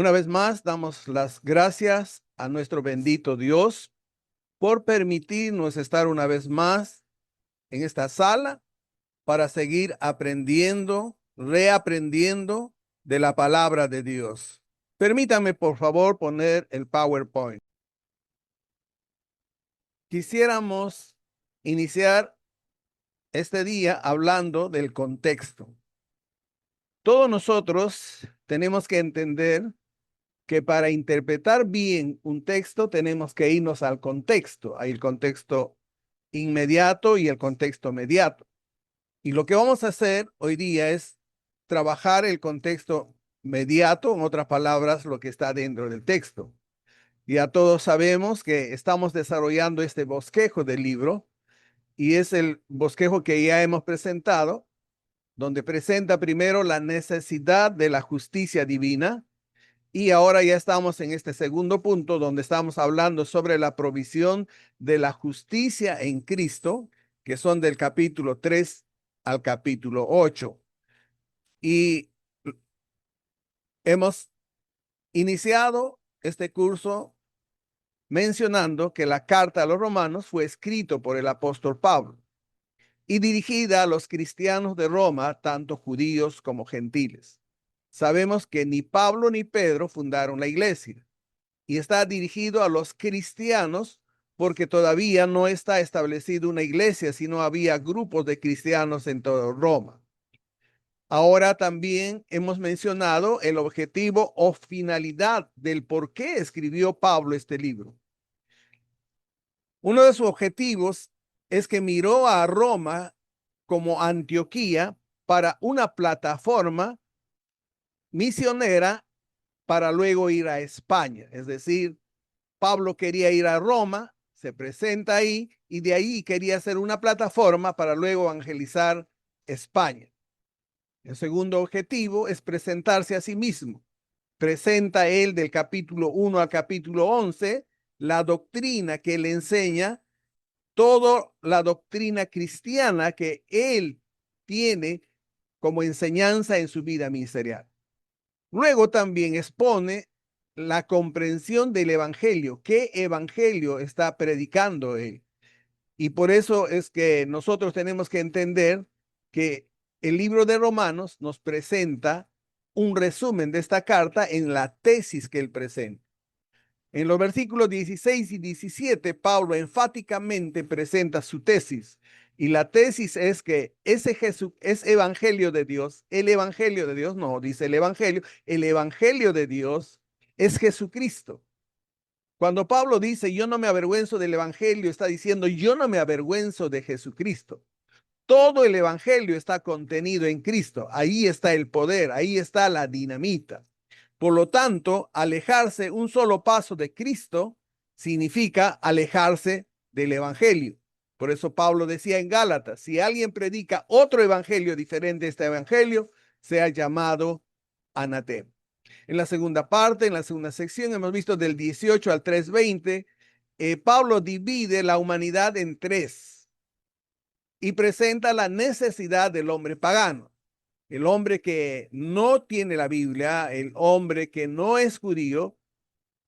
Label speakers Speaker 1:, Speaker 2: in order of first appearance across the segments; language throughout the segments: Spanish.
Speaker 1: Una vez más, damos las gracias a nuestro bendito Dios por permitirnos estar una vez más en esta sala para seguir aprendiendo, reaprendiendo de la palabra de Dios. Permítame, por favor, poner el PowerPoint. Quisiéramos iniciar este día hablando del contexto. Todos nosotros tenemos que entender que para interpretar bien un texto tenemos que irnos al contexto. Hay el contexto inmediato y el contexto mediato. Y lo que vamos a hacer hoy día es trabajar el contexto mediato, en otras palabras, lo que está dentro del texto. Ya todos sabemos que estamos desarrollando este bosquejo del libro y es el bosquejo que ya hemos presentado, donde presenta primero la necesidad de la justicia divina. Y ahora ya estamos en este segundo punto donde estamos hablando sobre la provisión de la justicia en Cristo, que son del capítulo 3 al capítulo 8. Y hemos iniciado este curso mencionando que la carta a los romanos fue escrita por el apóstol Pablo y dirigida a los cristianos de Roma, tanto judíos como gentiles. Sabemos que ni Pablo ni Pedro fundaron la iglesia. Y está dirigido a los cristianos porque todavía no está establecida una iglesia, sino había grupos de cristianos en toda Roma. Ahora también hemos mencionado el objetivo o finalidad del por qué escribió Pablo este libro. Uno de sus objetivos es que miró a Roma como Antioquía para una plataforma misionera para luego ir a España. Es decir, Pablo quería ir a Roma, se presenta ahí y de ahí quería hacer una plataforma para luego evangelizar España. El segundo objetivo es presentarse a sí mismo. Presenta él del capítulo 1 al capítulo 11 la doctrina que le enseña, toda la doctrina cristiana que él tiene como enseñanza en su vida ministerial. Luego también expone la comprensión del evangelio, qué evangelio está predicando él. Y por eso es que nosotros tenemos que entender que el libro de Romanos nos presenta un resumen de esta carta en la tesis que él presenta. En los versículos 16 y 17, Pablo enfáticamente presenta su tesis. Y la tesis es que ese Jesús es evangelio de Dios. El evangelio de Dios, no, dice el evangelio de Dios es Jesucristo. Cuando Pablo dice, yo no me avergüenzo del evangelio, está diciendo, yo no me avergüenzo de Jesucristo. Todo el evangelio está contenido en Cristo. Ahí está el poder, ahí está la dinamita. Por lo tanto, alejarse un solo paso de Cristo significa alejarse del evangelio. Por eso Pablo decía en Gálatas, si alguien predica otro evangelio diferente a este evangelio, sea llamado anatema. En la segunda parte, en la segunda sección, hemos visto del 18 al 3:20, Pablo divide la humanidad en tres y presenta la necesidad del hombre pagano. El hombre que no tiene la Biblia, el hombre que no es judío,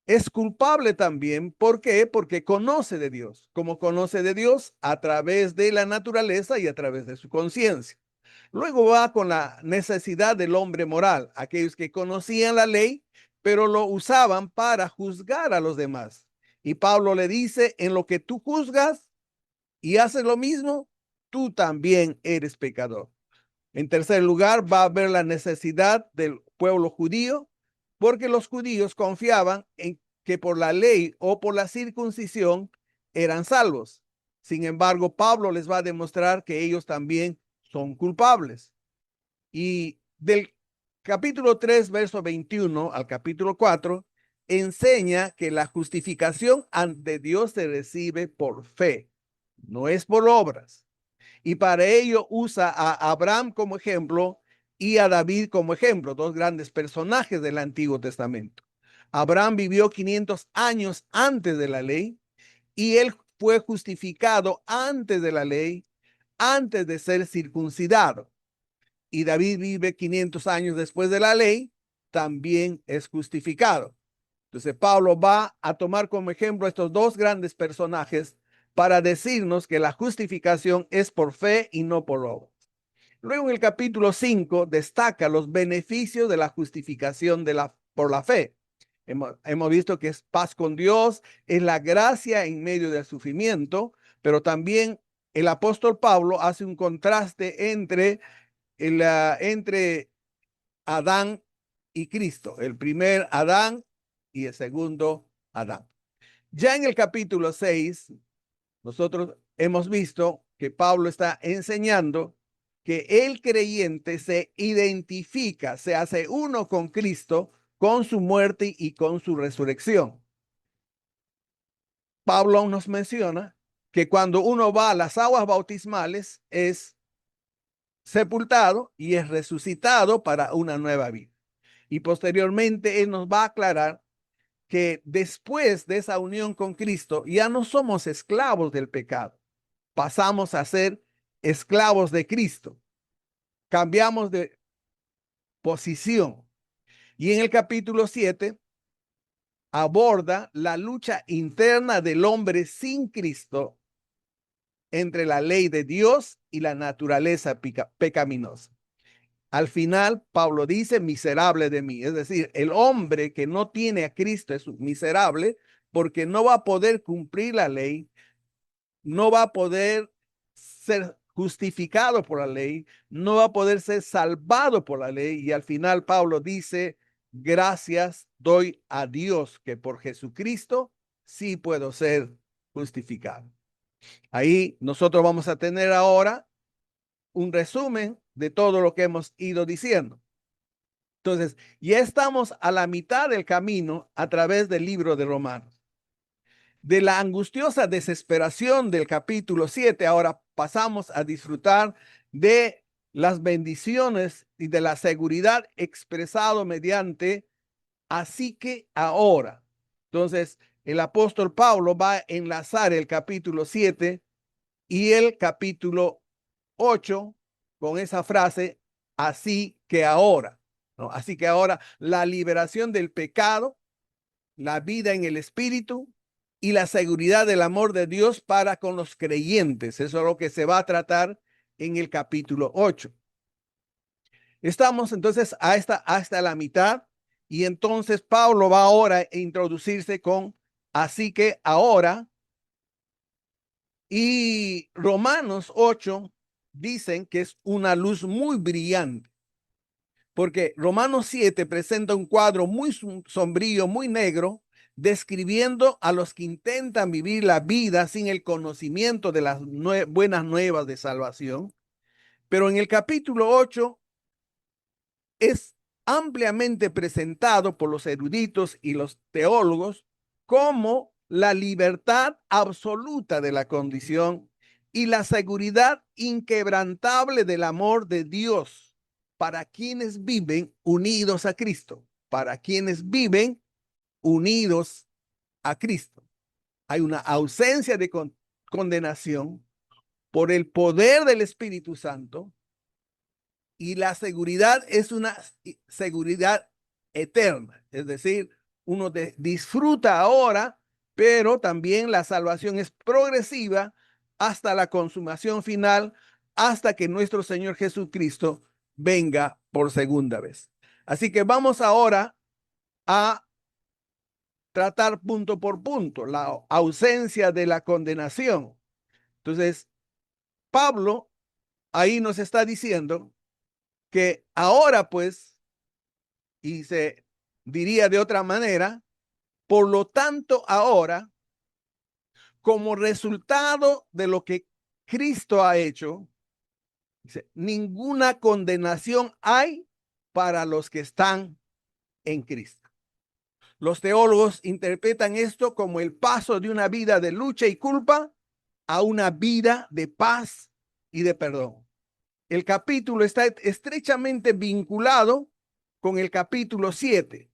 Speaker 1: es culpable también. ¿Por qué? Porque conoce de Dios. ¿Cómo conoce de Dios? A través de la naturaleza y a través de su conciencia. Luego va con la necesidad del hombre moral, aquellos que conocían la ley, pero lo usaban para juzgar a los demás. Y Pablo le dice, en lo que tú juzgas y haces lo mismo, tú también eres pecador. En tercer lugar, va a haber la necesidad del pueblo judío, porque los judíos confiaban en que por la ley o por la circuncisión eran salvos. Sin embargo, Pablo les va a demostrar que ellos también son culpables. Y del capítulo 3, verso 21 al capítulo 4, enseña que la justificación ante Dios se recibe por fe, no es por obras. Y para ello usa a Abraham como ejemplo y a David como ejemplo, dos grandes personajes del Antiguo Testamento. Abraham vivió 500 años antes de la ley y él fue justificado antes de la ley, antes de ser circuncidado. Y David vive 500 años después de la ley también es justificado. Entonces Pablo va a tomar como ejemplo a estos dos grandes personajes para decirnos que la justificación es por fe y no por obra. Luego en el capítulo 5 destaca los beneficios de la justificación por la fe. Hemos visto que es paz con Dios, es la gracia en medio del sufrimiento, pero también el apóstol Pablo hace un contraste entre Adán y Cristo, el primer Adán y el segundo Adán. Ya en el capítulo 6, nosotros hemos visto que Pablo está enseñando que el creyente se identifica, se hace uno con Cristo, con su muerte y con su resurrección. Pablo nos menciona que cuando uno va a las aguas bautismales es sepultado y es resucitado para una nueva vida. Y posteriormente él nos va a aclarar que después de esa unión con Cristo ya no somos esclavos del pecado, pasamos a ser esclavos de Cristo, cambiamos de posición. Y en el capítulo 7 aborda la lucha interna del hombre sin Cristo entre la ley de Dios y la naturaleza pecaminosa. Al final, Pablo dice, miserable de mí. Es decir, el hombre que no tiene a Cristo es miserable porque no va a poder cumplir la ley, no va a poder ser justificado por la ley, no va a poder ser salvado por la ley. Y al final Pablo dice, gracias doy a Dios que por Jesucristo sí puedo ser justificado. Ahí nosotros vamos a tener ahora un resumen de todo lo que hemos ido diciendo. Entonces, ya estamos a la mitad del camino a través del libro de Romanos. De la angustiosa desesperación del capítulo 7, ahora pasamos a disfrutar de las bendiciones y de la seguridad expresado mediante así que ahora. Entonces, el apóstol Pablo va a enlazar el capítulo 7 y el capítulo 8 con esa frase, así que ahora, ¿no? Así que ahora la liberación del pecado, la vida en el espíritu y la seguridad del amor de Dios para con los creyentes. Eso es lo que se va a tratar en el capítulo 8. Estamos entonces hasta la mitad y entonces Pablo va ahora a introducirse con así que ahora. Y Romanos 8 dicen que es una luz muy brillante, porque Romanos 7 presenta un cuadro muy sombrío, muy negro, describiendo a los que intentan vivir la vida sin el conocimiento de las buenas nuevas de salvación. Pero en el capítulo 8 es ampliamente presentado por los eruditos y los teólogos como la libertad absoluta de la condición y la seguridad inquebrantable del amor de Dios para quienes viven unidos a Cristo, para quienes viven unidos a Cristo. Hay una ausencia de condenación por el poder del Espíritu Santo y la seguridad es una seguridad eterna, es decir, uno disfruta ahora, pero también la salvación es progresiva hasta la consumación final, hasta que nuestro Señor Jesucristo venga por segunda vez. Así que vamos ahora a tratar punto por punto la ausencia de la condenación. Entonces, Pablo ahí nos está diciendo que ahora pues, y se diría de otra manera, por lo tanto ahora, como resultado de lo que Cristo ha hecho, dice, ninguna condenación hay para los que están en Cristo. Los teólogos interpretan esto como el paso de una vida de lucha y culpa a una vida de paz y de perdón. El capítulo está estrechamente vinculado con el capítulo 7,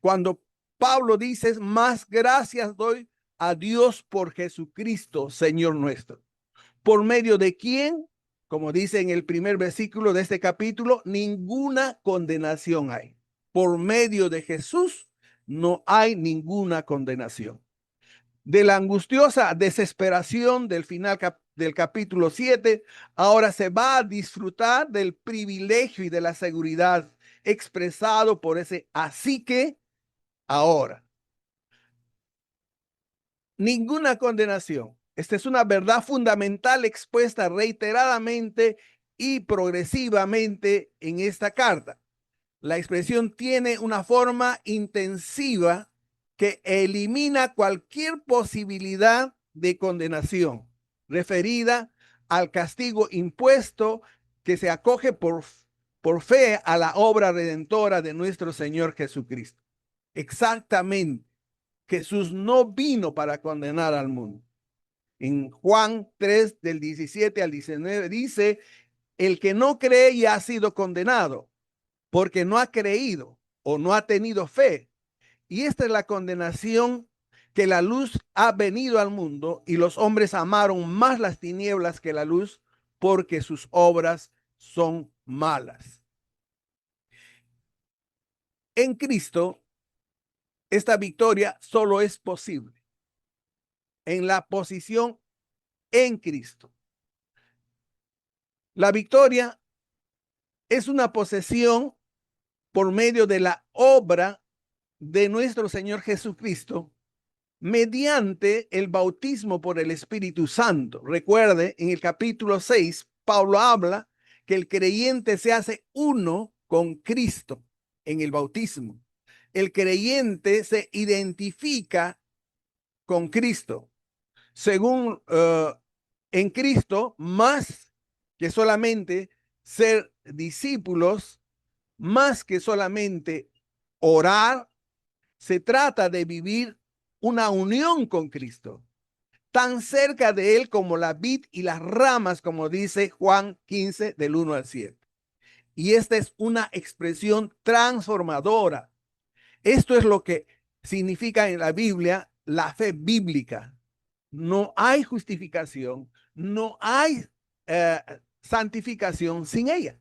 Speaker 1: cuando Pablo dice, más gracias doy a Dios por Jesucristo, Señor nuestro, por medio de quien, como dice en el primer versículo de este capítulo, ninguna condenación hay. por medio de Jesús, no hay ninguna condenación. De la angustiosa desesperación del final del capítulo 7, ahora se va a disfrutar del privilegio y de la seguridad expresado por ese así que ahora. Ninguna condenación. Esta es una verdad fundamental expuesta reiteradamente y progresivamente en esta carta. La expresión tiene una forma intensiva que elimina cualquier posibilidad de condenación referida al castigo impuesto que se acoge por fe a la obra redentora de nuestro Señor Jesucristo. Exactamente. Jesús no vino para condenar al mundo. En Juan 3, del 17 al 19, dice, el que no cree ya ha sido condenado, porque no ha creído o no ha tenido fe. Y esta es la condenación, que la luz ha venido al mundo y los hombres amaron más las tinieblas que la luz, porque sus obras son malas. En Cristo, esta victoria solo es posible en la posición en Cristo. La victoria es una posesión por medio de la obra de nuestro Señor Jesucristo mediante el bautismo por el Espíritu Santo. Recuerde, en el capítulo 6, Pablo habla que el creyente se hace uno con Cristo en el bautismo. El creyente se identifica con Cristo. Según en Cristo, más que solamente ser discípulos, más que solamente orar, se trata de vivir una unión con Cristo, tan cerca de Él como la vid y las ramas, como dice Juan 15, del 1 al 7. Y esta es una expresión transformadora. Esto es lo que significa en la Biblia la fe bíblica. No hay justificación, no hay santificación sin ella.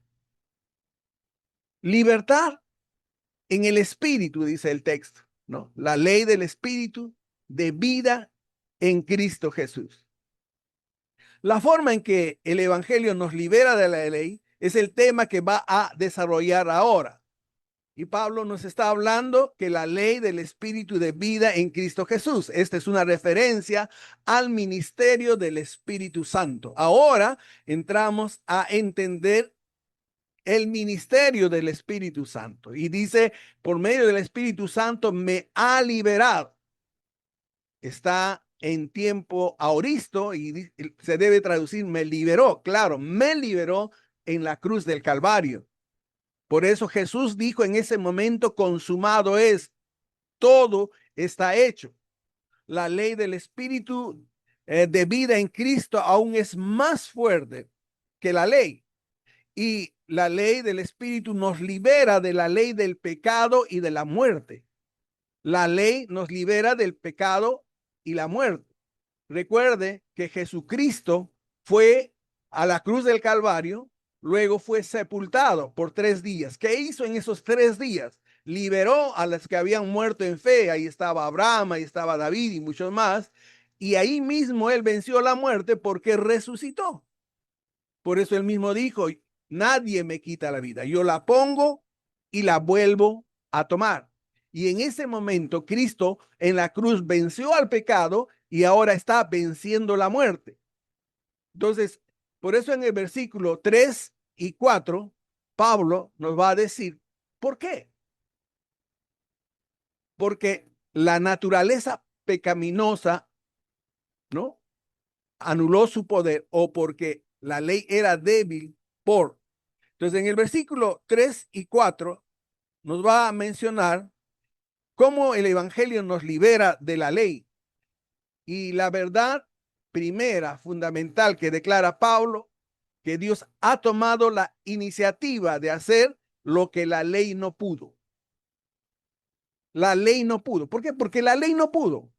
Speaker 1: Libertad en el espíritu, dice el texto, ¿no? La ley del espíritu de vida en Cristo Jesús. La forma en que el evangelio nos libera de la ley es el tema que va a desarrollar ahora. Y Pablo nos está hablando que la ley del espíritu de vida en Cristo Jesús. Esta es una referencia al ministerio del Espíritu Santo. Ahora entramos a entender el ministerio del Espíritu Santo. Y dice, por medio del Espíritu Santo me ha liberado. Está en tiempo aoristo y se debe traducir me liberó. Claro, me liberó en la cruz del Calvario. Por eso Jesús dijo en ese momento, consumado es, todo está hecho. La ley del Espíritu de vida en Cristo aún es más fuerte que la ley. Y la ley del Espíritu nos libera de la ley del pecado y de la muerte. La ley nos libera del pecado y la muerte. Recuerde que Jesucristo fue a la cruz del Calvario, luego fue sepultado por 3 días. ¿Qué hizo en esos 3 días? Liberó a los que habían muerto en fe. Ahí estaba Abraham, ahí estaba David y muchos más. Y ahí mismo él venció la muerte porque resucitó. Por eso él mismo dijo, nadie me quita la vida. Yo la pongo y la vuelvo a tomar. Y en ese momento Cristo en la cruz venció al pecado y ahora está venciendo la muerte. Entonces, por eso en el versículo 3 y 4, Pablo nos va a decir, ¿por qué? Porque la naturaleza pecaminosa, ¿no?, anuló su poder, o porque la ley era débil por. Entonces, en el versículo 3 y 4 nos va a mencionar cómo el evangelio nos libera de la ley. Y la verdad primera, fundamental, que declara Pablo, que Dios ha tomado la iniciativa de hacer lo que la ley no pudo. La ley no pudo. ¿Por qué? Porque la ley no pudo.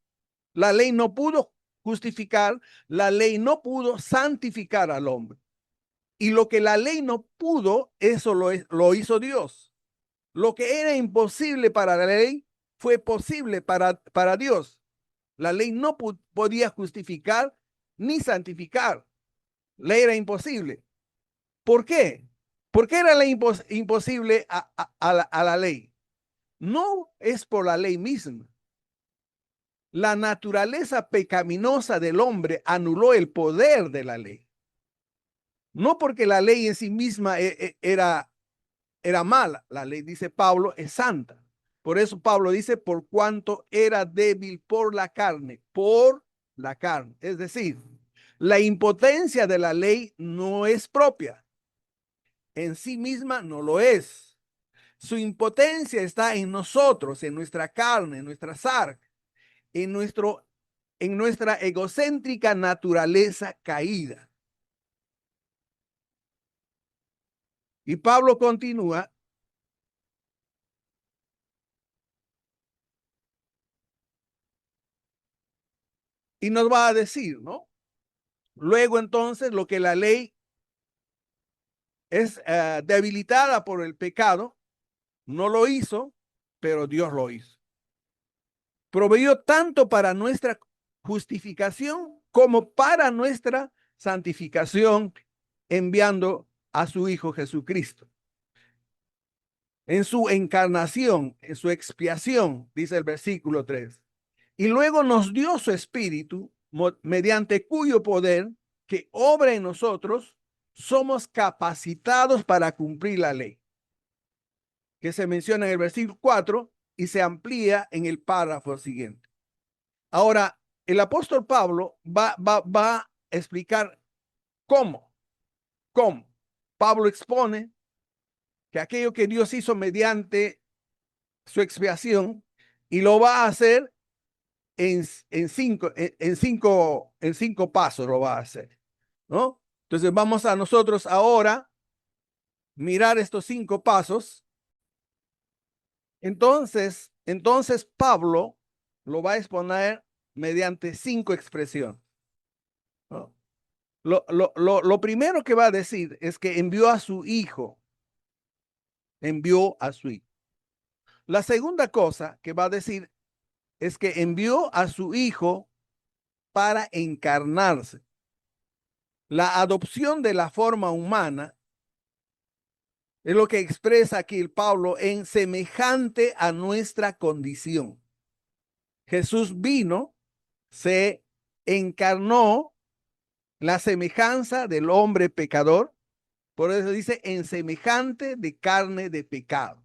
Speaker 1: La ley no pudo justificar, la ley no pudo santificar al hombre. Y lo que la ley no pudo, eso lo hizo Dios. Lo que era imposible para la ley fue posible para Dios. La ley no podía justificar ni santificar. La ley era imposible. ¿Por qué? ¿Por qué era la imposible a la ley? No es por la ley misma. La naturaleza pecaminosa del hombre anuló el poder de la ley. No porque la ley en sí misma era mala. La ley, dice Pablo, es santa. Por eso Pablo dice, por cuanto era débil por la carne, por la carne. Es decir, la impotencia de la ley no es propia. En sí misma no lo es. Su impotencia está en nosotros, en nuestra carne, en nuestra sarg, en nuestra egocéntrica naturaleza caída. Y Pablo continúa y nos va a decir, ¿no? Luego entonces lo que la ley es debilitada por el pecado, no lo hizo, pero Dios lo hizo. Proveyó tanto para nuestra justificación como para nuestra santificación, enviando a su Hijo Jesucristo. En su encarnación, en su expiación, dice el versículo 3. Y luego nos dio su espíritu, mediante cuyo poder que obra en nosotros, somos capacitados para cumplir la ley, que se menciona en el versículo 4 y se amplía en el párrafo siguiente. Ahora, el apóstol Pablo va a explicar cómo. Pablo expone que aquello que Dios hizo mediante su expiación y lo va a hacer en cinco pasos lo va a hacer, ¿no? Entonces vamos a nosotros ahora mirar estos 5 pasos. Entonces Pablo lo va a exponer mediante 5 expresiones, ¿no? Lo primero que va a decir es que envió a su hijo. Envió a su hijo. La segunda cosa que va a decir es que envió a su hijo para encarnarse. La adopción de la forma humana es lo que expresa aquí el Pablo en semejante a nuestra condición. Jesús vino, se encarnó la semejanza del hombre pecador, por eso dice en semejante de carne de pecado.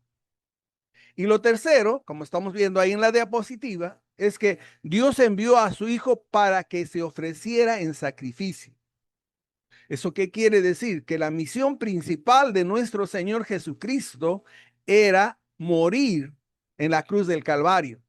Speaker 1: Y lo tercero, como estamos viendo ahí en la diapositiva, es que Dios envió a su hijo para que se ofreciera en sacrificio. ¿Eso qué quiere decir? Que la misión principal de nuestro Señor Jesucristo era morir en la cruz del Calvario.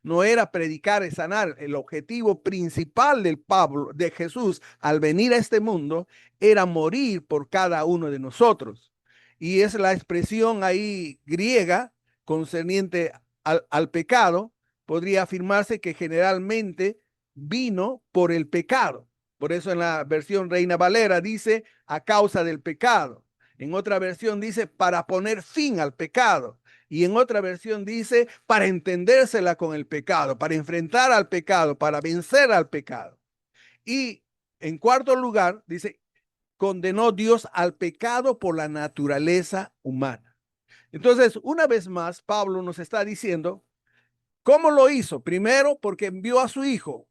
Speaker 1: No era predicar y sanar. El objetivo principal de Jesús al venir a este mundo era morir por cada uno de nosotros. Y es la expresión ahí griega concerniente al pecado. Podría afirmarse que generalmente vino por el pecado. Por eso en la versión Reina Valera dice a causa del pecado. En otra versión dice para poner fin al pecado. Y en otra versión dice para entendérsela con el pecado, para enfrentar al pecado, para vencer al pecado. Y en cuarto lugar dice, condenó Dios al pecado por la naturaleza humana. Entonces, una vez más, Pablo nos está diciendo, ¿cómo lo hizo? Primero, porque envió a su hijo.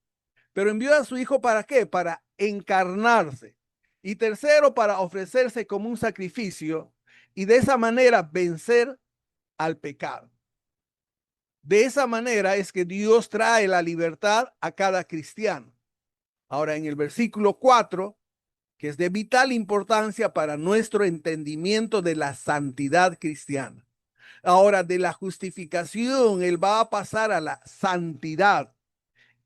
Speaker 1: Pero envió a su hijo ¿para qué? Para encarnarse. Y tercero, para ofrecerse como un sacrificio y de esa manera vencer al pecado. De esa manera es que Dios trae la libertad a cada cristiano. Ahora, en el versículo 4, que es de vital importancia para nuestro entendimiento de la santidad cristiana. Ahora, de la justificación, él va a pasar a la santidad.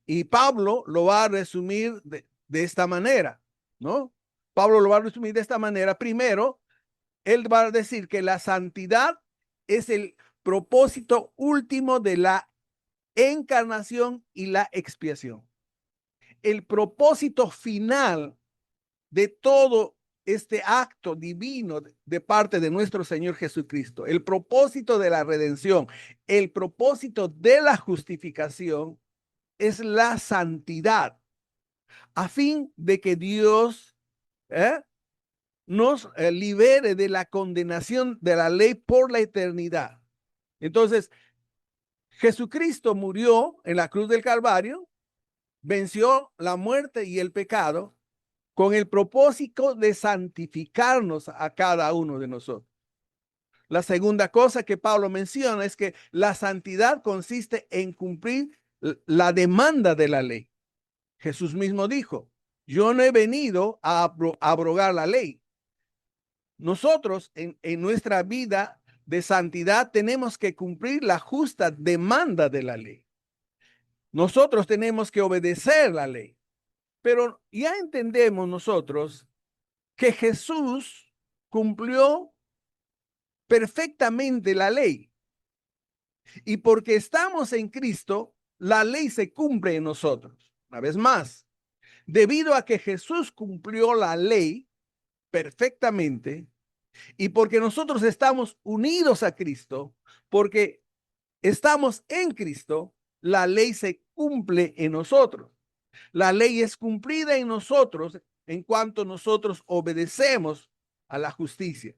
Speaker 1: Y Pablo lo va a resumir de esta manera, ¿no? Pablo lo va a resumir de esta manera. Primero, él va a decir que la santidad es el propósito último de la encarnación y la expiación. El propósito final de todo este acto divino de parte de nuestro Señor Jesucristo, el propósito de la redención, el propósito de la justificación es la santidad, a fin de que Dios nos libere de la condenación de la ley por la eternidad. Entonces, Jesucristo murió en la cruz del Calvario, venció la muerte y el pecado con el propósito de santificarnos a cada uno de nosotros. La segunda cosa que Pablo menciona es que la santidad consiste en cumplir la demanda de la ley. Jesús mismo dijo, yo no he venido a abrogar la ley. Nosotros en nuestra vida de santidad tenemos que cumplir la justa demanda de la ley. Nosotros tenemos que obedecer la ley. Pero ya entendemos nosotros que Jesús cumplió perfectamente la ley. Y porque estamos en Cristo, la ley se cumple en nosotros. Una vez más, debido a que Jesús cumplió la ley perfectamente y porque nosotros estamos unidos a Cristo, porque estamos en Cristo, la ley se cumple en nosotros. La ley es cumplida en nosotros en cuanto nosotros obedecemos a la justicia.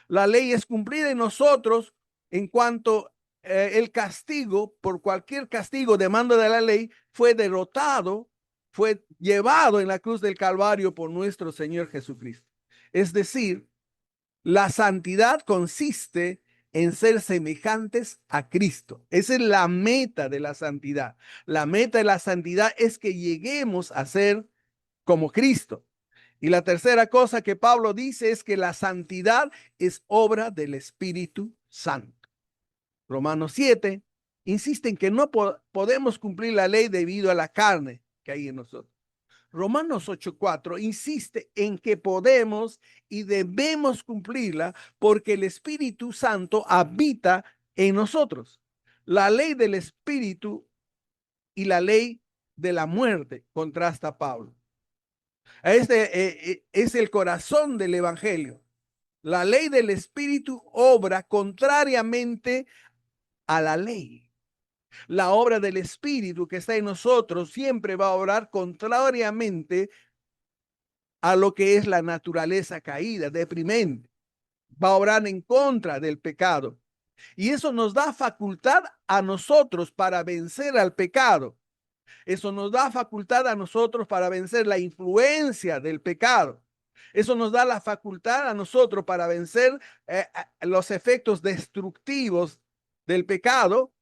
Speaker 1: La ley es cumplida en nosotros en cuanto el castigo, por cualquier castigo de mando de la ley, fue derrotado, fue llevado en la cruz del Calvario por nuestro Señor Jesucristo. Es decir, la santidad consiste en ser semejantes a Cristo. Esa es la meta de la santidad. La meta de la santidad es que lleguemos a ser como Cristo. Y la tercera cosa que Pablo dice es que la santidad es obra del Espíritu Santo. Romanos 7 insiste en que no podemos cumplir la ley debido a la carne que hay en nosotros. Romanos 8:4 insiste en que podemos y debemos cumplirla porque el Espíritu Santo habita en nosotros. La ley del Espíritu y la ley de la muerte contrasta Pablo. Este es el corazón del Evangelio. La ley del Espíritu obra contrariamente a la ley. La obra del Espíritu que está en nosotros siempre va a obrar contrariamente a lo que es la naturaleza caída, deprimente. Va a obrar en contra del pecado. Y eso nos da facultad a nosotros para vencer al pecado. Eso nos da facultad a nosotros para vencer la influencia del pecado. Eso nos da la facultad a nosotros para vencer los efectos destructivos del pecado,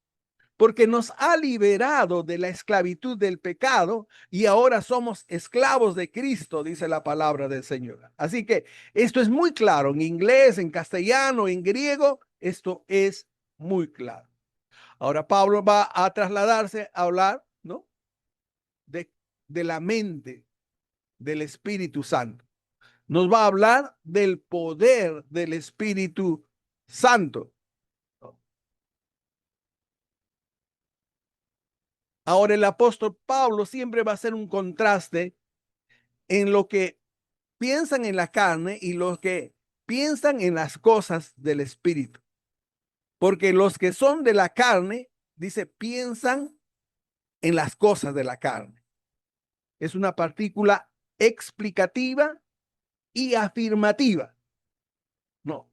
Speaker 1: porque nos ha liberado de la esclavitud del pecado y ahora somos esclavos de Cristo, dice la palabra del Señor. Así que esto es muy claro en inglés, en castellano, en griego, esto es muy claro. Ahora Pablo va a trasladarse a hablar, ¿no? de la mente del Espíritu Santo. Nos va a hablar del poder del Espíritu Santo. Ahora el apóstol Pablo siempre va a hacer un contraste en lo que piensan en la carne y los que piensan en las cosas del Espíritu. Porque los que son de la carne, dice, piensan en las cosas de la carne. Es una partícula explicativa y afirmativa. No,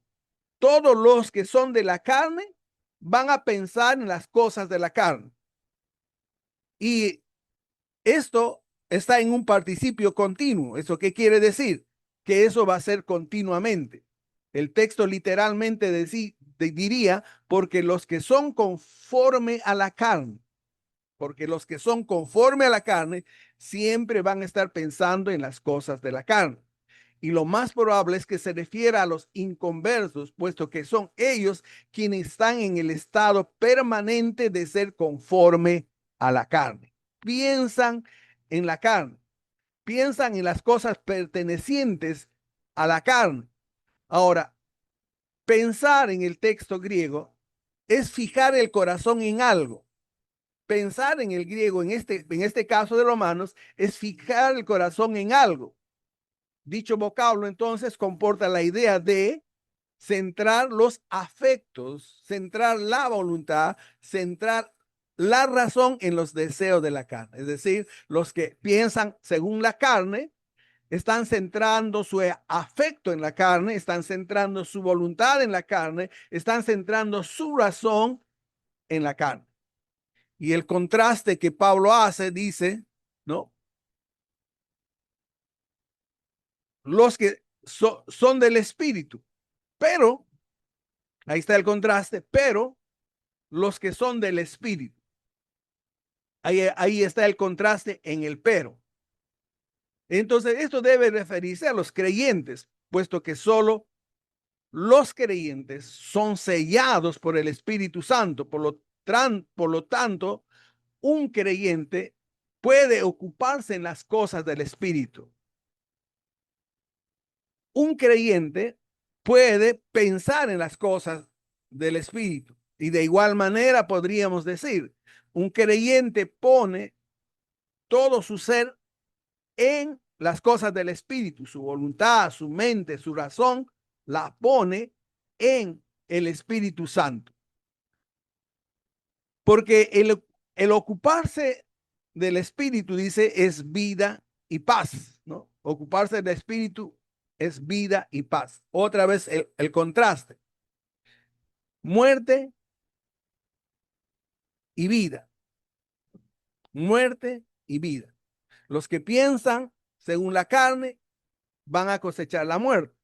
Speaker 1: todos los que son de la carne van a pensar en las cosas de la carne. Y esto está en un participio continuo. ¿Eso qué quiere decir? Que eso va a ser continuamente. El texto literalmente diría, porque los que son conforme a la carne, porque los que son conforme a la carne siempre van a estar pensando en las cosas de la carne. Y lo más probable es que se refiera a los inconversos, puesto que son ellos quienes están en el estado permanente de ser conforme a la carne. Piensan en la carne, piensan en las cosas pertenecientes a la carne. Ahora, pensar en el texto griego es fijar el corazón en algo. Pensar en el griego, en este caso de Romanos, es fijar el corazón en algo. Dicho vocablo entonces comporta la idea de centrar los afectos, centrar la voluntad, centrar la razón en los deseos de la carne. Es decir, los que piensan según la carne están centrando su afecto en la carne, están centrando su voluntad en la carne, están centrando su razón en la carne. Y el contraste que Pablo hace dice, ¿no? Los que son del espíritu, pero, ahí está el contraste, pero los que son del espíritu. Ahí está el contraste en el pero. Entonces, esto debe referirse a los creyentes, puesto que solo los creyentes son sellados por el Espíritu Santo. Por lo tanto, un creyente puede ocuparse en las cosas del Espíritu. Un creyente puede pensar en las cosas del Espíritu. Y de igual manera podríamos decir, un creyente pone todo su ser en las cosas del Espíritu, su voluntad, su mente, su razón, la pone en el Espíritu Santo. Porque el ocuparse del Espíritu, dice, es vida y paz, ¿no? Ocuparse del Espíritu es vida y paz. Otra vez el contraste. Muerte y vida. Muerte y vida. Los que piensan según la carne van a cosechar la muerte.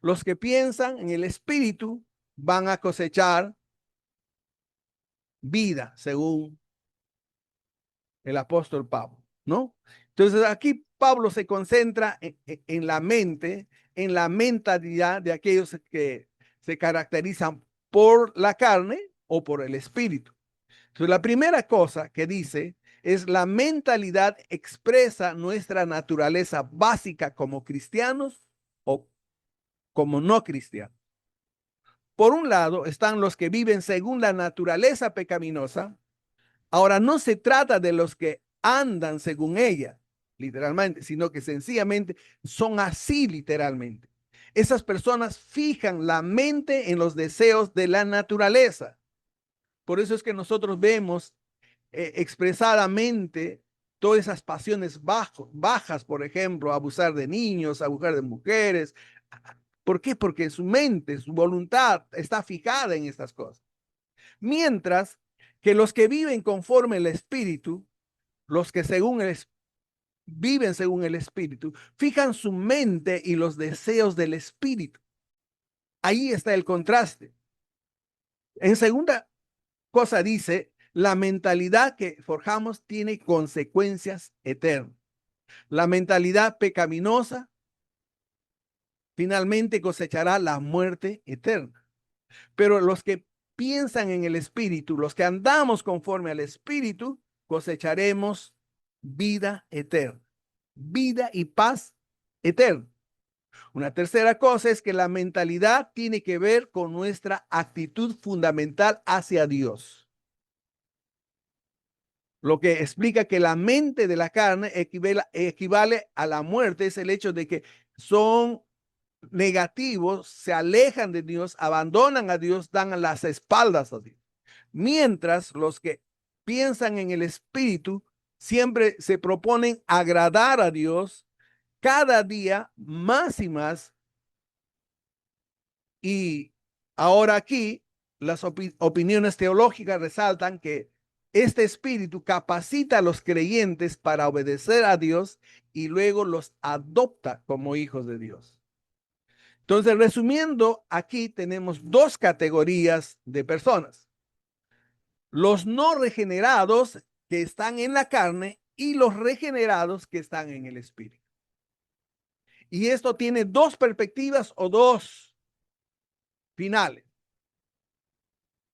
Speaker 1: Los que piensan en el Espíritu van a cosechar vida, según el apóstol Pablo, ¿no? Entonces aquí Pablo se concentra en la mente, en la mentalidad de aquellos que se caracterizan por la carne o por el espíritu. Entonces la primera cosa que dice es la mentalidad expresa nuestra naturaleza básica como cristianos o como no cristianos. Por un lado están los que viven según la naturaleza pecaminosa. Ahora, no se trata de los que andan según ella, literalmente, sino que sencillamente son así literalmente. Esas personas fijan la mente en los deseos de la naturaleza. Por eso es que nosotros vemos expresadamente todas esas pasiones bajas, por ejemplo, abusar de niños, abusar de mujeres. ¿Por qué? Porque su mente, su voluntad está fijada en estas cosas. Mientras que los que viven conforme el Espíritu, los que viven según el Espíritu, fijan su mente y los deseos del Espíritu. Ahí está el contraste. En segunda cosa dice, la mentalidad que forjamos tiene consecuencias eternas. La mentalidad pecaminosa finalmente cosechará la muerte eterna. Pero los que piensan en el Espíritu, los que andamos conforme al Espíritu, cosecharemos vida eterna, vida y paz eterna. Una tercera cosa es que la mentalidad tiene que ver con nuestra actitud fundamental hacia Dios. Lo que explica que la mente de la carne equivale a la muerte es el hecho de que son negativos, se alejan de Dios, abandonan a Dios, dan las espaldas a Dios. Mientras los que piensan en el Espíritu siempre se proponen agradar a Dios cada día más y más. Y ahora aquí las opiniones teológicas resaltan que este espíritu capacita a los creyentes para obedecer a Dios y luego los adopta como hijos de Dios. Entonces, resumiendo, aquí tenemos dos categorías de personas. Los no regenerados que están en la carne y los regenerados que están en el espíritu. Y esto tiene dos perspectivas o dos finales.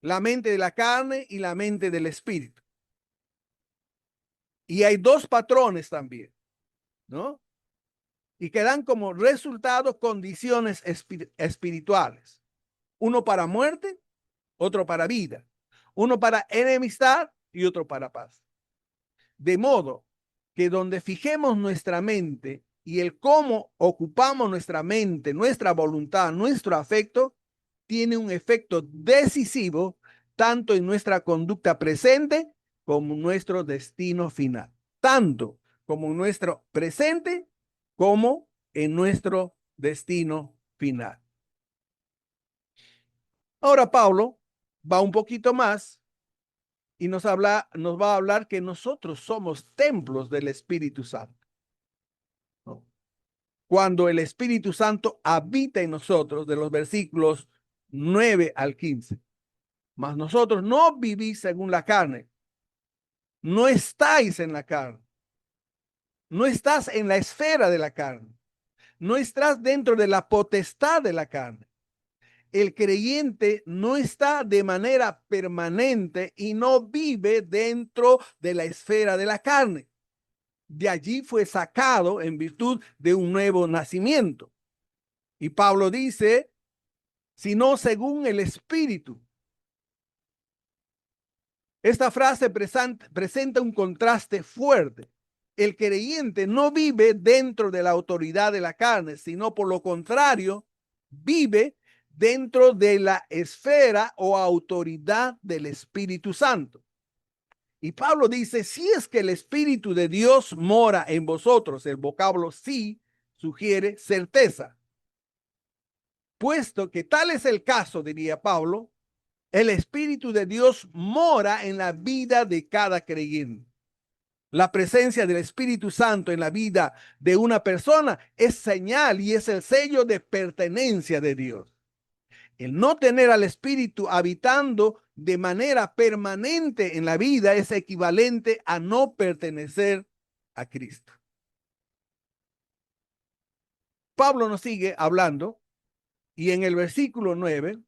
Speaker 1: La mente de la carne y la mente del espíritu. Y hay dos patrones también, ¿no? Y que dan como resultado condiciones espirituales. Uno para muerte, otro para vida. Uno para enemistad y otro para paz. De modo que donde fijemos nuestra mente, y el cómo ocupamos nuestra mente, nuestra voluntad, nuestro afecto, tiene un efecto decisivo tanto en nuestra conducta presente como en nuestro destino final. Tanto como en nuestro presente como en nuestro destino final. Ahora Pablo va un poquito más y nos va a hablar que nosotros somos templos del Espíritu Santo, ¿no? Cuando el Espíritu Santo habita en nosotros, de los versículos 9 al 15. Mas nosotros no vivís según la carne, no estáis en la carne, no estás en la esfera de la carne, no estás dentro de la potestad de la carne. El creyente no está de manera permanente y no vive dentro de la esfera de la carne. De allí fue sacado en virtud de un nuevo nacimiento. Y Pablo dice, sino según el Espíritu. Esta frase presenta un contraste fuerte. El creyente no vive dentro de la autoridad de la carne, sino por lo contrario, vive dentro de la esfera o autoridad del Espíritu Santo. Y Pablo dice, si es que el Espíritu de Dios mora en vosotros, el vocablo sí sugiere certeza. Puesto que tal es el caso, diría Pablo, el Espíritu de Dios mora en la vida de cada creyente. La presencia del Espíritu Santo en la vida de una persona es señal y es el sello de pertenencia de Dios. El no tener al Espíritu habitando de manera permanente en la vida es equivalente a no pertenecer a Cristo. Pablo nos sigue hablando y en el versículo 9,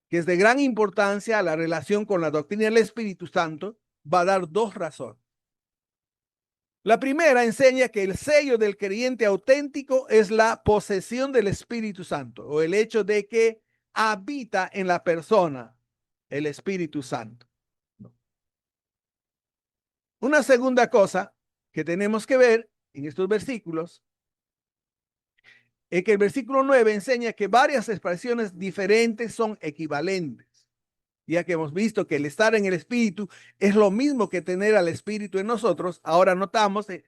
Speaker 1: que es de gran importancia la relación con la doctrina del Espíritu Santo, va a dar dos razones. La primera enseña que el sello del creyente auténtico es la posesión del Espíritu Santo o el hecho de que habita en la persona el Espíritu Santo. Una segunda cosa que tenemos que ver en estos versículos es que el versículo 9 enseña que varias expresiones diferentes son equivalentes. Ya que hemos visto que el estar en el Espíritu es lo mismo que tener al Espíritu en nosotros, ahora notamos en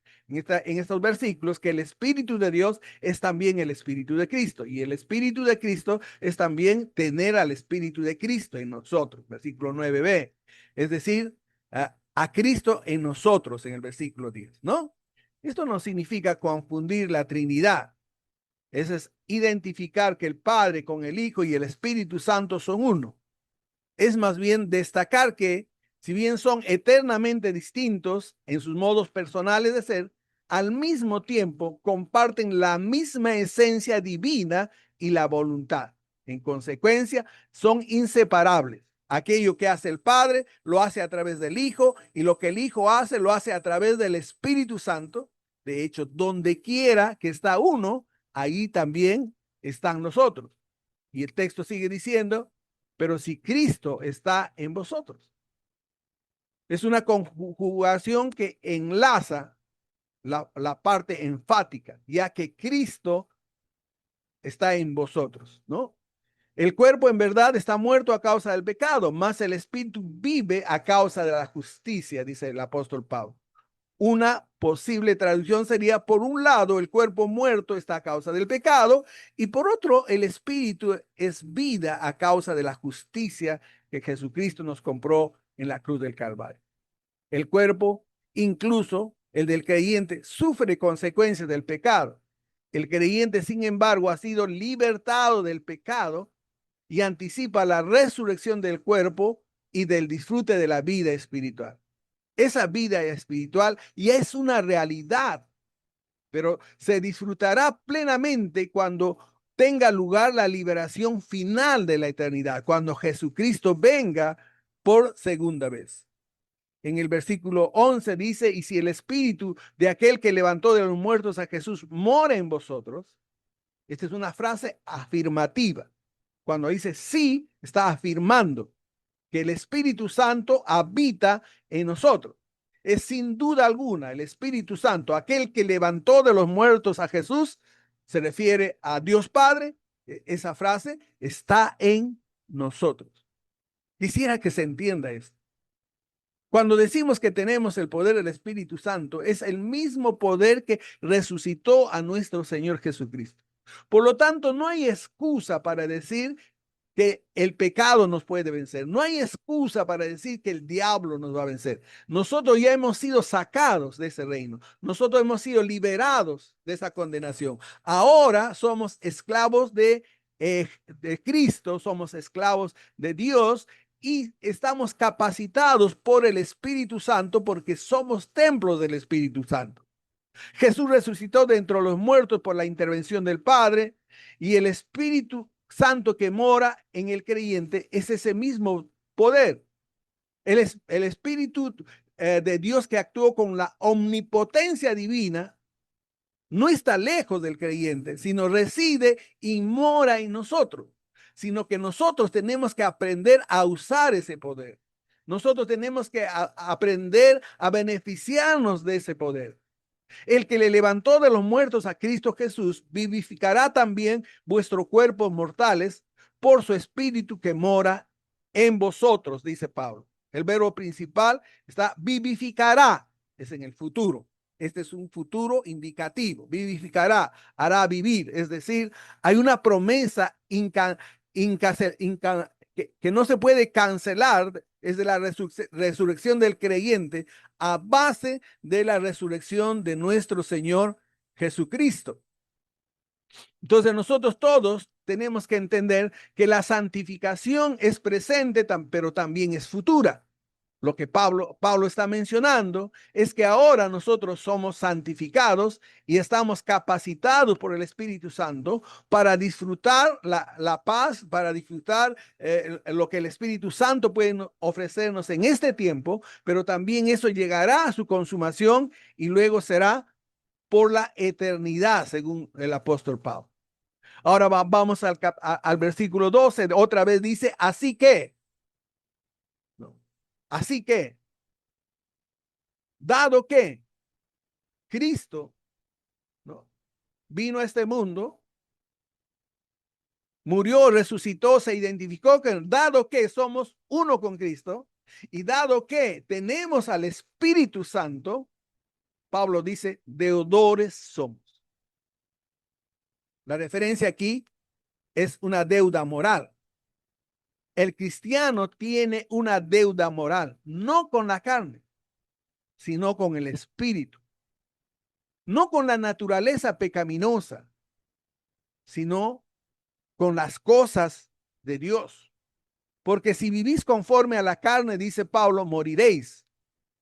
Speaker 1: estos versículos que el Espíritu de Dios es también el Espíritu de Cristo, y el Espíritu de Cristo es también tener al Espíritu de Cristo en nosotros, versículo 9b, es decir, a Cristo en nosotros en el versículo 10, ¿no? Esto no significa confundir la Trinidad, eso es identificar que el Padre con el Hijo y el Espíritu Santo son uno. Es más bien destacar que, si bien son eternamente distintos en sus modos personales de ser, al mismo tiempo comparten la misma esencia divina y la voluntad. En consecuencia, son inseparables. Aquello que hace el Padre lo hace a través del Hijo, y lo que el Hijo hace lo hace a través del Espíritu Santo. De hecho, donde quiera que está uno, ahí también están nosotros. Y el texto sigue diciendo, pero si Cristo está en vosotros. Es una conjugación que enlaza la parte enfática, ya que Cristo está en vosotros, ¿no? El cuerpo en verdad está muerto a causa del pecado, mas el espíritu vive a causa de la justicia, dice el apóstol Pablo. Una posible traducción sería, por un lado, el cuerpo muerto está a causa del pecado, y por otro, el espíritu es vida a causa de la justicia que Jesucristo nos compró en la cruz del Calvario. El cuerpo, incluso el del creyente, sufre consecuencias del pecado. El creyente, sin embargo, ha sido libertado del pecado y anticipa la resurrección del cuerpo y del disfrute de la vida espiritual. Esa vida espiritual ya es una realidad, pero se disfrutará plenamente cuando tenga lugar la liberación final de la eternidad, cuando Jesucristo venga por segunda vez. En el versículo 11 dice, y si el espíritu de aquel que levantó de los muertos a Jesús mora en vosotros, esta es una frase afirmativa. Cuando dice sí, está afirmando que el Espíritu Santo habita en nosotros. es sin duda alguna el Espíritu Santo, aquel que levantó de los muertos a Jesús, se refiere a Dios Padre. Esa frase está en nosotros. Quisiera que se entienda esto. Cuando decimos que tenemos el poder del Espíritu Santo, es el mismo poder que resucitó a nuestro Señor Jesucristo. Por lo tanto, no hay excusa para decir que el pecado nos puede vencer. No hay excusa para decir que el diablo nos va a vencer. Nosotros ya hemos sido sacados de ese reino. Nosotros hemos sido liberados de esa condenación. Ahora somos esclavos de Cristo, somos esclavos de Dios y estamos capacitados por el Espíritu Santo porque somos templos del Espíritu Santo. Jesús resucitó de entre los muertos por la intervención del Padre y el Espíritu Santo que mora en el creyente es ese mismo poder. El Espíritu de Dios que actuó con la omnipotencia divina no está lejos del creyente, sino reside y mora en nosotros, sino que nosotros tenemos que aprender a usar ese poder. Nosotros tenemos que aprender a beneficiarnos de ese poder. El que le levantó de los muertos a Cristo Jesús vivificará también vuestros cuerpos mortales por su espíritu que mora en vosotros, dice Pablo. El verbo principal está vivificará, es en el futuro. Este es un futuro indicativo. Vivificará, hará vivir. Es decir, hay una promesa que no se puede cancelar, es de la resurrección del creyente a base de la resurrección de nuestro Señor Jesucristo. Entonces nosotros todos tenemos que entender que la santificación es presente, pero también es futura. Lo que Pablo está mencionando es que ahora nosotros somos santificados y estamos capacitados por el Espíritu Santo para disfrutar la paz, para disfrutar lo que el Espíritu Santo puede ofrecernos en este tiempo, pero también eso llegará a su consumación y luego será por la eternidad, según el apóstol Pablo. Ahora vamos al versículo 12, otra vez dice, así que, no, así que, dado que Cristo, ¿no?, vino a este mundo, murió, resucitó, se identificó que dado que somos uno con Cristo y dado que tenemos al Espíritu Santo, Pablo dice, deudores somos. La referencia aquí es una deuda moral. El cristiano tiene una deuda moral, no con la carne, sino con el Espíritu. No con la naturaleza pecaminosa, sino con las cosas de Dios. Porque si vivís conforme a la carne, dice Pablo, moriréis.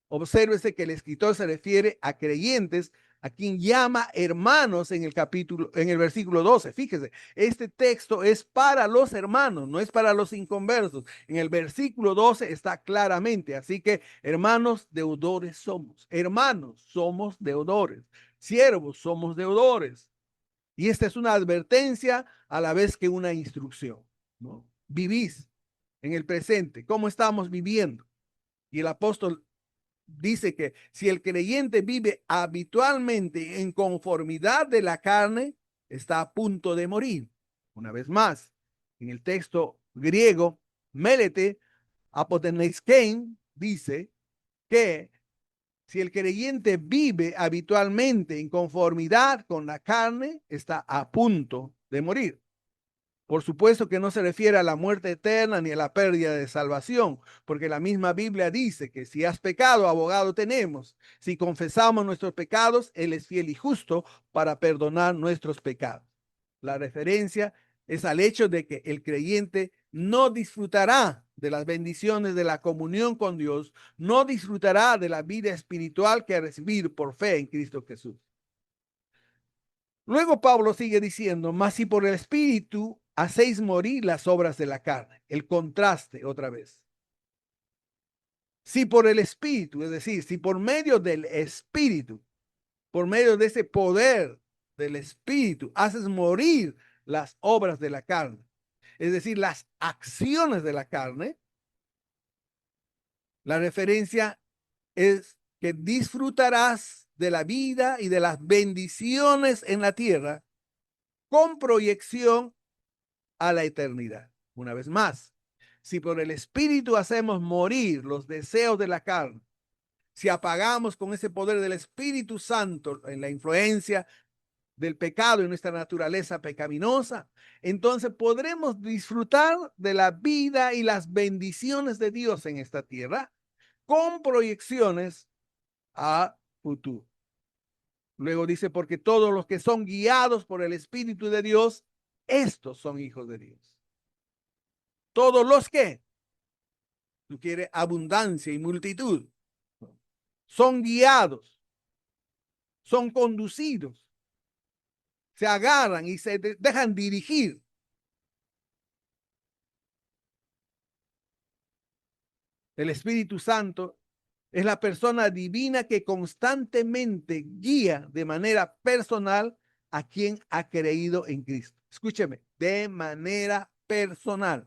Speaker 1: Obsérvese que el escritor se refiere a creyentes a quien llama hermanos en el versículo 12. Fíjese, este texto es para los hermanos, no es para los inconversos. En el versículo 12 está claramente. Así que, hermanos, deudores somos. Hermanos, somos deudores. Siervos, somos deudores. Y esta es una advertencia a la vez que una instrucción, ¿no? Vivís en el presente. ¿Cómo estamos viviendo? Y el apóstol dice que si el creyente vive habitualmente en conformidad de la carne, está a punto de morir. Una vez más, en el texto griego, melete apoteneiskein dice que si el creyente vive habitualmente en conformidad con la carne, está a punto de morir. Por supuesto que no se refiere a la muerte eterna ni a la pérdida de salvación, porque la misma Biblia dice que si has pecado, abogado tenemos. Si confesamos nuestros pecados, Él es fiel y justo para perdonar nuestros pecados. La referencia es al hecho de que el creyente no disfrutará de las bendiciones de la comunión con Dios, no disfrutará de la vida espiritual que ha recibido por fe en Cristo Jesús. Luego Pablo sigue diciendo, mas si por el Espíritu hacéis morir las obras de la carne. El contraste otra vez. Si por el Espíritu, es decir, si por medio del Espíritu, por medio de ese poder del Espíritu, haces morir las obras de la carne, es decir, las acciones de la carne, la referencia es que disfrutarás de la vida y de las bendiciones en la tierra con proyección a la eternidad. Una vez más, si por el Espíritu hacemos morir los deseos de la carne, si apagamos con ese poder del Espíritu Santo en la influencia del pecado y nuestra naturaleza pecaminosa, entonces podremos disfrutar de la vida y las bendiciones de Dios en esta tierra con proyecciones a futuro. Luego dice, porque todos los que son guiados por el Espíritu de Dios, estos son hijos de Dios. Todos los que, tú quieres abundancia y multitud, son guiados, son conducidos, se agarran y se dejan dirigir. El Espíritu Santo es la persona divina que constantemente guía de manera personal a quien ha creído en Cristo. Escúcheme, de manera personal.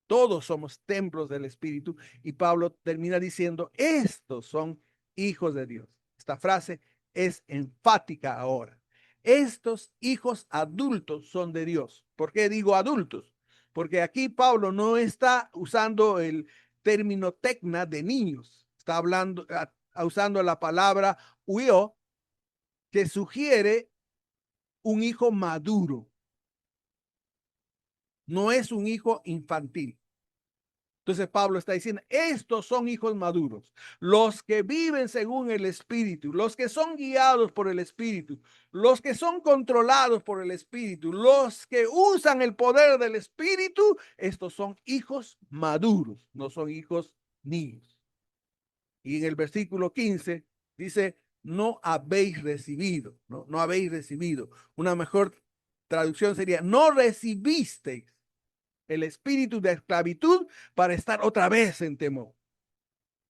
Speaker 1: Todos somos templos del Espíritu y Pablo termina diciendo, estos son hijos de Dios. Esta frase es enfática ahora. Estos hijos adultos son de Dios. ¿Por qué digo adultos? Porque aquí Pablo no está usando el término tecna de niños. Está hablando, usando la palabra huio, que sugiere un hijo maduro. No es un hijo infantil. Entonces Pablo está diciendo, estos son hijos maduros, los que viven según el Espíritu, los que son guiados por el Espíritu, los que son controlados por el Espíritu, los que usan el poder del Espíritu, estos son hijos maduros, no son hijos niños. Y en el versículo 15 dice, no habéis recibido, no habéis recibido. Una mejor traducción sería, no recibisteis el espíritu de esclavitud para estar otra vez en temor.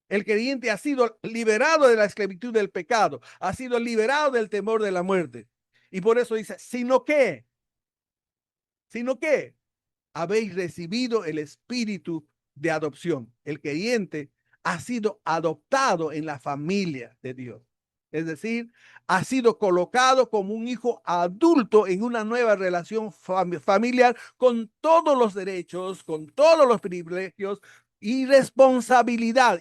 Speaker 1: El creyente ha sido liberado de la esclavitud del pecado, ha sido liberado del temor de la muerte. Y por eso dice, sino que habéis recibido el espíritu de adopción. El creyente ha sido adoptado en la familia de Dios. Es decir, ha sido colocado como un hijo adulto en una nueva relación familiar con todos los derechos, con todos los privilegios y responsabilidad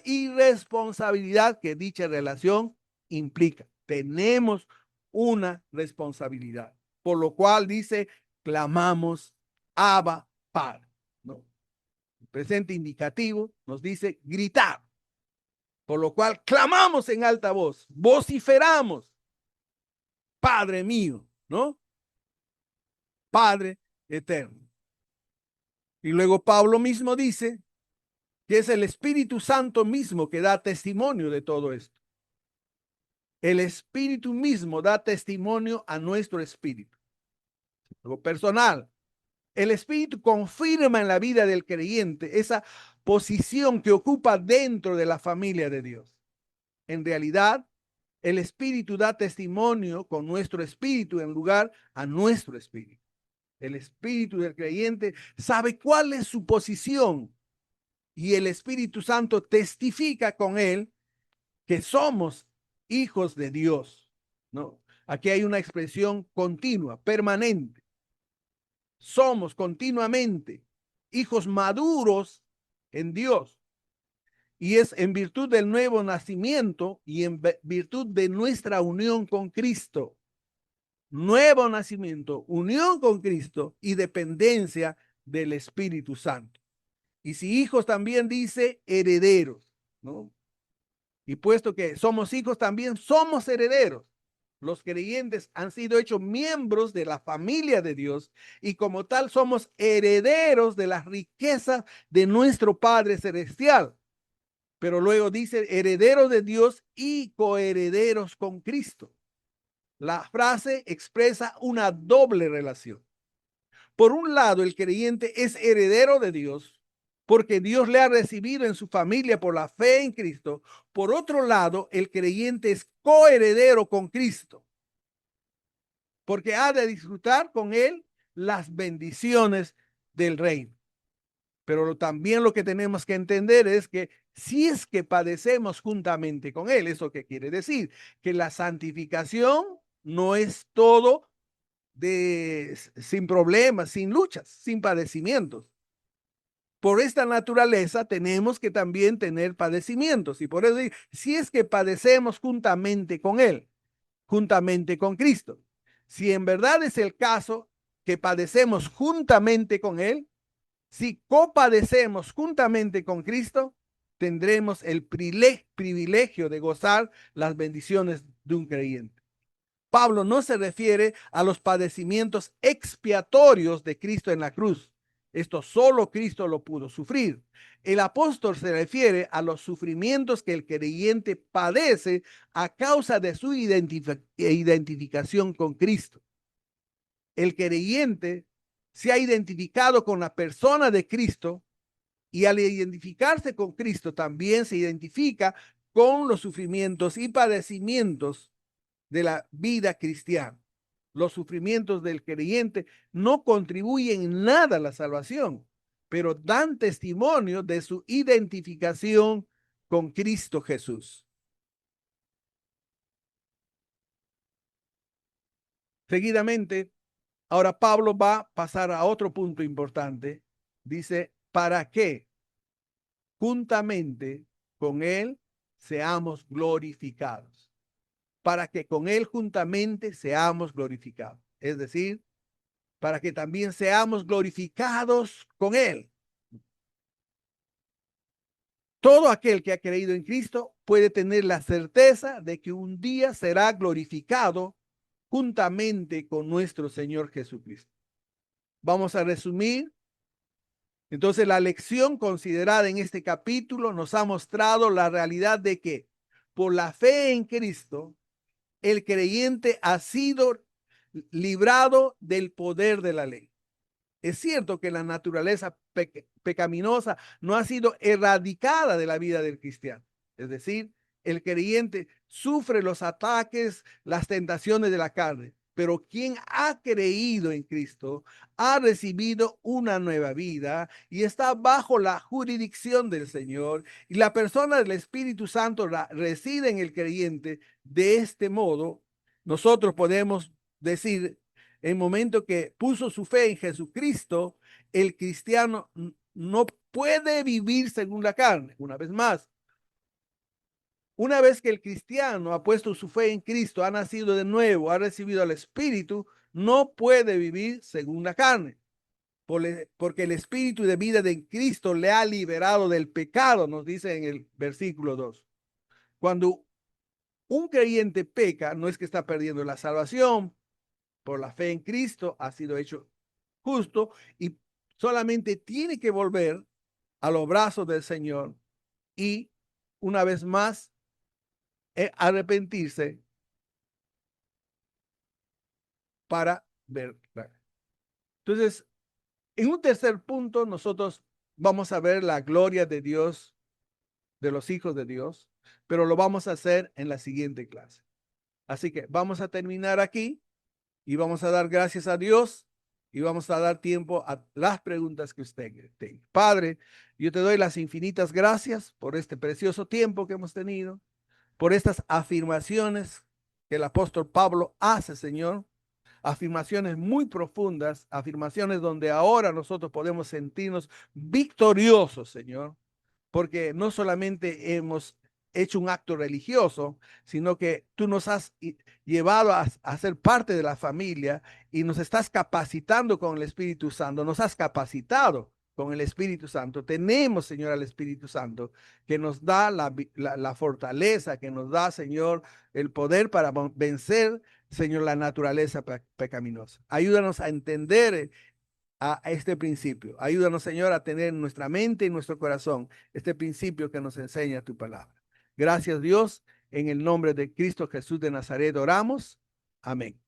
Speaker 1: que dicha relación implica. Tenemos una responsabilidad, por lo cual dice, clamamos, Abba, Padre. ¿No? El presente indicativo nos dice gritar. Por lo cual clamamos en alta voz, vociferamos, Padre mío, ¿no? Padre eterno. Y luego Pablo mismo dice que es el Espíritu Santo mismo que da testimonio de todo esto. El Espíritu mismo da testimonio a nuestro espíritu. Algo personal. El Espíritu confirma en la vida del creyente esa posición que ocupa dentro de la familia de Dios. En realidad, el Espíritu da testimonio con nuestro espíritu en lugar a nuestro espíritu. El espíritu del creyente sabe cuál es su posición y el Espíritu Santo testifica con él que somos hijos de Dios. ¿No? Aquí hay una expresión continua, permanente. Somos continuamente hijos maduros en Dios. Y es en virtud del nuevo nacimiento y en virtud de nuestra unión con Cristo. Nuevo nacimiento, unión con Cristo y dependencia del Espíritu Santo. Y si hijos también dice herederos, ¿no? Y puesto que somos hijos también somos herederos. Los creyentes han sido hechos miembros de la familia de Dios y como tal somos herederos de las riquezas de nuestro Padre Celestial. Pero luego dice herederos de Dios y coherederos con Cristo. La frase expresa una doble relación. Por un lado, el creyente es heredero de Dios porque Dios le ha recibido en su familia por la fe en Cristo. Por otro lado, el creyente es coheredero con Cristo porque ha de disfrutar con él las bendiciones del reino. Pero también lo que tenemos que entender es que si es que padecemos juntamente con él. ¿Eso qué quiere decir? Que la santificación no es todo sin problemas, sin luchas, sin padecimientos. Por esta naturaleza tenemos que también tener padecimientos. Y por eso, si es que padecemos juntamente con él, juntamente con Cristo. Si en verdad es el caso que padecemos juntamente con él, si copadecemos juntamente con Cristo, tendremos el privilegio de gozar las bendiciones de un creyente. Pablo no se refiere a los padecimientos expiatorios de Cristo en la cruz. Esto solo Cristo lo pudo sufrir. El apóstol se refiere a los sufrimientos que el creyente padece a causa de su identificación con Cristo. El creyente se ha identificado con la persona de Cristo y al identificarse con Cristo también se identifica con los sufrimientos y padecimientos de la vida cristiana. Los sufrimientos del creyente no contribuyen en nada a la salvación, pero dan testimonio de su identificación con Cristo Jesús. Seguidamente, ahora Pablo va a pasar a otro punto importante. Dice, ¿para qué juntamente con él seamos glorificados? Para que con él juntamente seamos glorificados. Es decir, para que también seamos glorificados con él. Todo aquel que ha creído en Cristo puede tener la certeza de que un día será glorificado juntamente con nuestro Señor Jesucristo. Vamos a resumir. Entonces, la lección considerada en este capítulo nos ha mostrado la realidad de que por la fe en Cristo, el creyente ha sido librado del poder de la ley. Es cierto que la naturaleza pecaminosa no ha sido erradicada de la vida del cristiano. Es decir, el creyente sufre los ataques, las tentaciones de la carne, pero quien ha creído en Cristo ha recibido una nueva vida y está bajo la jurisdicción del Señor, y la persona del Espíritu Santo reside en el creyente. De este modo, nosotros podemos decir, en el momento que puso su fe en Jesucristo, el cristiano no puede vivir según la carne. Una vez más, una vez que el cristiano ha puesto su fe en Cristo, ha nacido de nuevo, ha recibido al Espíritu, no puede vivir según la carne, porque el Espíritu de vida de Cristo le ha liberado del pecado, nos dice en el versículo 2. Cuando un creyente peca, no es que está perdiendo la salvación. Por la fe en Cristo ha sido hecho justo y solamente tiene que volver a los brazos del Señor y una vez más arrepentirse para ver. Entonces, en un tercer punto, nosotros vamos a ver la gloria de Dios, de los hijos de Dios, pero lo vamos a hacer en la siguiente clase. Así que vamos a terminar aquí y vamos a dar gracias a Dios y vamos a dar tiempo a las preguntas que usted tenga. Padre, yo te doy las infinitas gracias por este precioso tiempo que hemos tenido, por estas afirmaciones que el apóstol Pablo hace, Señor. Afirmaciones muy profundas, afirmaciones donde ahora nosotros podemos sentirnos victoriosos, Señor, porque no solamente hemos hecho un acto religioso, sino que tú nos has llevado a ser parte de la familia y nos estás capacitando con el Espíritu Santo, nos has capacitado con el Espíritu Santo. Tenemos, Señor, al Espíritu Santo que nos da la fortaleza, que nos da, Señor, el poder para vencer, Señor, la naturaleza pecaminosa. Ayúdanos a entender a este principio. Ayúdanos, Señor, a tener en nuestra mente y nuestro corazón este principio que nos enseña tu palabra. Gracias, Dios. En el nombre de Cristo Jesús de Nazaret oramos. Amén.